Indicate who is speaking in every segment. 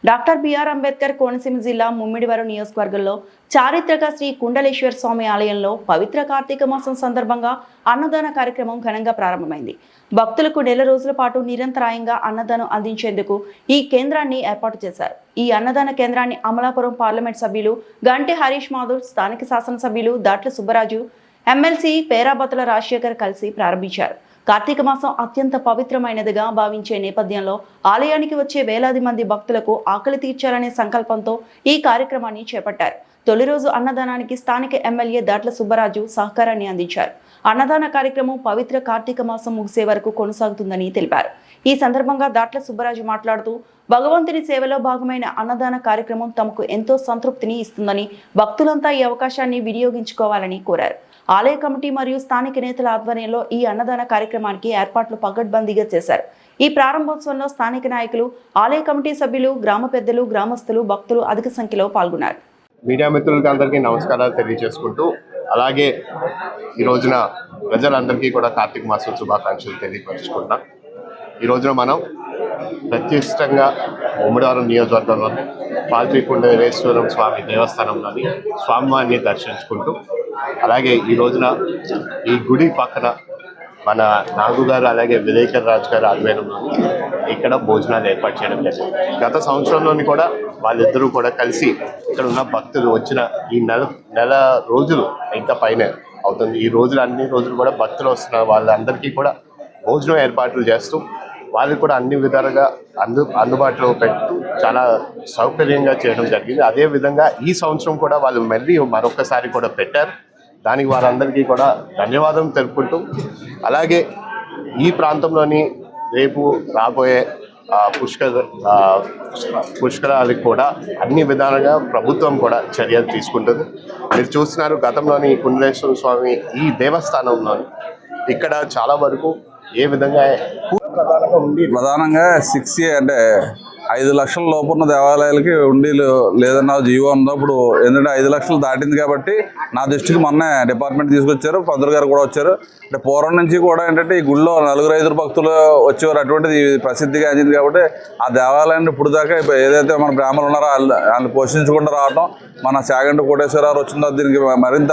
Speaker 1: Doctor BR Ambedkar Konaseema జిల్లా ముమ్మిడివరం నియోజకవర్గంలో చారిత్రక శ్రీ కుండలేశ్వర స్వామి ఆలయంలో పవిత్ర కార్తీక మాసం సందర్భంగా అన్నదాన కార్యక్రమం ఘనంగా ప్రారంభమైంది. భక్తులకు నెల రోజుల పాటు నిరంతరాయంగా అన్నదానం అందించేందుకు ఈ కేంద్రాన్ని ఏర్పాటు చేశారు. ఈ అన్నదాన కేంద్రాన్ని అమలాపురం పార్లమెంట్ సభ్యులు గంటి హరీష్ మాధవ్, స్థానిక శాసనసభ్యులు దాట్ల సుబ్బరాజు, ఎమ్మెల్సీ పేరాబతుల రాజశేఖర్ కలిసి ప్రారంభించారు. కార్తీక మాసం అత్యంత పవిత్రమైనదిగా భావించే నేపథ్యంలో ఆలయానికి వచ్చే వేలాది మంది భక్తులకు ఆకలి తీర్చాలనే సంకల్పంతో ఈ కార్యక్రమాన్ని చేపట్టారు. తొలి రోజు అన్నదానానికి స్థానిక ఎమ్మెల్యే దాట్ల సుబ్బరాజు సహకారాన్ని అందించారు. అన్నదాన కార్యక్రమం పవిత్ర కార్తీక మాసం ముగిసే వరకు కొనసాగుతుందని తెలిపారు. ఈ సందర్భంగా దాట్ల సుబ్బరాజు మాట్లాడుతూ, భగవంతుని సేవలో భాగమైన అన్నదాన కార్యక్రమం తమకు ఎంతో సంతృప్తిని ఇస్తుందని, భక్తులంతా ఈ అవకాశాన్ని వినియోగించుకోవాలని కోరారు. ఆలయ కమిటీ మరియు స్థానిక నేతల ఆధ్వర్యంలో ఈ అన్నదాన కార్యక్రమానికి ఏర్పాట్లు పకడ్బందీగా చేశారు. ఈ ప్రారంభోత్సవంలో స్థానిక నాయకులు, ఆలయ కమిటీ సభ్యులు, గ్రామ పెద్దలు, గ్రామస్తులు, భక్తులు అధిక సంఖ్యలో పాల్గొన్నారు.
Speaker 2: మీడియా మిత్రులకి అందరికీ నమస్కారాలు తెలియజేసుకుంటూ, అలాగే ఈ రోజున ప్రజలందరికీ కూడా కార్తీక మాసం శుభాకాంక్షలు తెలియపరుచుకుంటున్నాం. ఈ రోజున మనం ప్రతిష్టంగా ముమ్మిడివరం నియోజకవర్గంలోని పాల్త్రికుండేశ్వరం స్వామి దేవస్థానంలోని స్వామివారిని దర్శించుకుంటూ, అలాగే ఈ రోజున ఈ గుడి పక్కన మన నాగు గారు అలాగే విలేకర్ రాజు గారు ఆధ్వర్యంలో ఇక్కడ భోజనాలు ఏర్పాటు చేయడం జరిగింది. గత సంవత్సరంలోని కూడా వాళ్ళిద్దరూ కూడా కలిసి ఇక్కడ ఉన్న భక్తులు వచ్చిన ఈ నెల రోజులు ఇంత పైన అవుతుంది. ఈ రోజులు అన్ని రోజులు కూడా భక్తులు వస్తున్న వాళ్ళందరికీ కూడా భోజనం ఏర్పాట్లు చేస్తూ వాళ్ళకి కూడా అన్ని విధాలుగా అందుబాటులో పెట్టు చాలా సౌకర్యంగా చేయడం జరిగింది. అదేవిధంగా ఈ సంవత్సరం కూడా వాళ్ళు మళ్ళీ మరొకసారి కూడా పెట్టారు. దానికి వారందరికీ కూడా ధన్యవాదం తెలుపుకుంటూ, అలాగే ఈ ప్రాంతంలోని రేపు రాబోయే పుష్కరాలకు కూడా అన్ని విధాలుగా ప్రభుత్వం కూడా చర్యలు తీసుకుంటుంది. మీరు చూస్తున్నారు, గతంలోని కుండలేశ్వర స్వామి ఈ దేవస్థానంలోని ఇక్కడ చాలా వరకు ఏ విధంగా
Speaker 3: ప్రధానంగా 6 అంటే 5 లక్షల లోపు ఉన్న దేవాలయాలకి ఉండీలు లేదన్న జీవో ఉన్నప్పుడు, ఎందుకంటే 5 లక్షలు దాటింది కాబట్టి నా దృష్టికి మొన్న డిపార్ట్మెంట్ తీసుకొచ్చారు, పంతులు గారు కూడా వచ్చారు. అంటే పూర్వం నుంచి కూడా ఏంటంటే ఈ గుళ్ళో 4-5 భక్తులు వచ్చేవారు, అటువంటిది ప్రసిద్ధిగా అందింది కాబట్టి ఆ దేవాలయాన్ని ఇప్పుడు దాకా ఏదైతే మన బ్రాహ్మణులు ఉన్నారో వాళ్ళని పోషించకుండా రావడం, మన చాగంటి కోటేశ్వరరావు వచ్చిందో దీనికి మరింత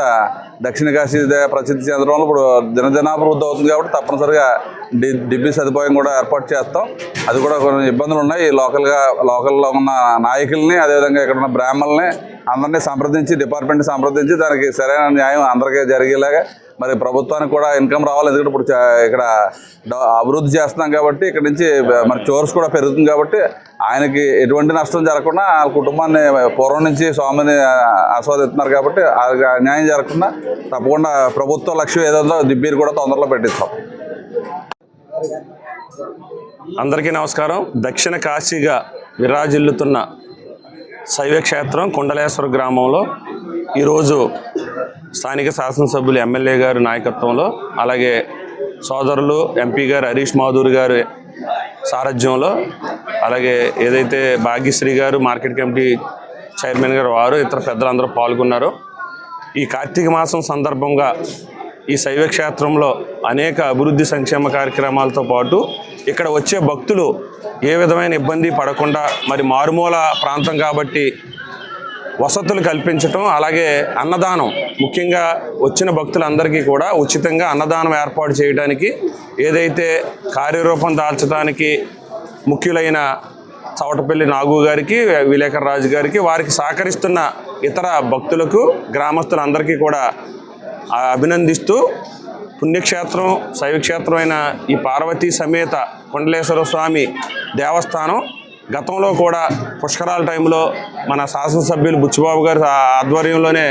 Speaker 3: దక్షిణ కాశీ ప్రసిద్ధి చెందడంలో ఇప్పుడు దినదినాభివృద్ధి అవుతుంది. కాబట్టి తప్పనిసరిగా డిబ్బీ సదుపాయం కూడా ఏర్పాటు చేస్తాం. అది కూడా కొన్ని ఇబ్బందులు ఉన్నాయి. లోకల్లో ఉన్న నాయకుల్ని, అదేవిధంగా ఇక్కడ ఉన్న బ్రాహ్మణుల్ని అందరినీ సంప్రదించి, డిపార్ట్మెంట్ని సంప్రదించి దానికి సరైన న్యాయం అందరికీ జరిగేలాగా, మరి ప్రభుత్వానికి కూడా ఇన్కమ్ రావాలి. ఎందుకంటే ఇప్పుడు ఇక్కడ అభివృద్ధి చేస్తున్నాం కాబట్టి ఇక్కడ నుంచి మరి చోర్స్ కూడా పెరుగుతుంది కాబట్టి ఆయనకి ఎటువంటి నష్టం జరగకుండా ఆ కుటుంబాన్ని పూర్వం నుంచి స్వామిని ఆస్వాదిస్తున్నారు కాబట్టి న్యాయం జరగకుండా తప్పకుండా ప్రభుత్వ లక్ష్యం ఏదో దిబ్బీని కూడా తొందరలో పెట్టిస్తాం.
Speaker 4: అందరికీ నమస్కారం. దక్షిణ కాశీగా విరాజిల్లుతున్న శైవక్షేత్రం కుండలేశ్వర గ్రామంలో ఈరోజు స్థానిక శాసనసభ్యులు ఎమ్మెల్యే గారి నాయకత్వంలో, అలాగే సోదరులు ఎంపీ గారు హరీష్ మాధవ్ గారి సారథ్యంలో, అలాగే ఏదైతే భాగ్యశ్రీ గారు మార్కెట్ కమిటీ చైర్మన్ గారు వారు ఇతర పెద్దలందరూ పాల్గొన్నారు. ఈ కార్తీక మాసం సందర్భంగా ఈ శైవక్షేత్రంలో అనేక అభివృద్ధి సంక్షేమ కార్యక్రమాలతో పాటు ఇక్కడ వచ్చే భక్తులు ఏ విధమైన ఇబ్బంది పడకుండా, మరి మారుమూల ప్రాంతం కాబట్టి వసతులు కల్పించటం, అలాగే అన్నదానం, ముఖ్యంగా వచ్చిన భక్తులందరికీ కూడా ఉచితంగా అన్నదానం ఏర్పాటు చేయడానికి, ఏదైతే కార్యరూపం దాల్చడానికి ముఖ్యులైన చవటపల్లి నాగు గారికి, విలేకర్ రాజు గారికి, వారికి సహకరిస్తున్న ఇతర భక్తులకు, గ్రామస్తులందరికీ కూడా అభినందిస్తూ, పుణ్యక్షేత్రం శైవక్షేత్రమైన ఈ పార్వతీ సమేత కుండలేశ్వర స్వామి దేవస్థానం గతంలో కూడా పుష్కరాల టైంలో మన శాసనసభ్యులు బుచ్చిబాబు గారి ఆధ్వర్యంలోనే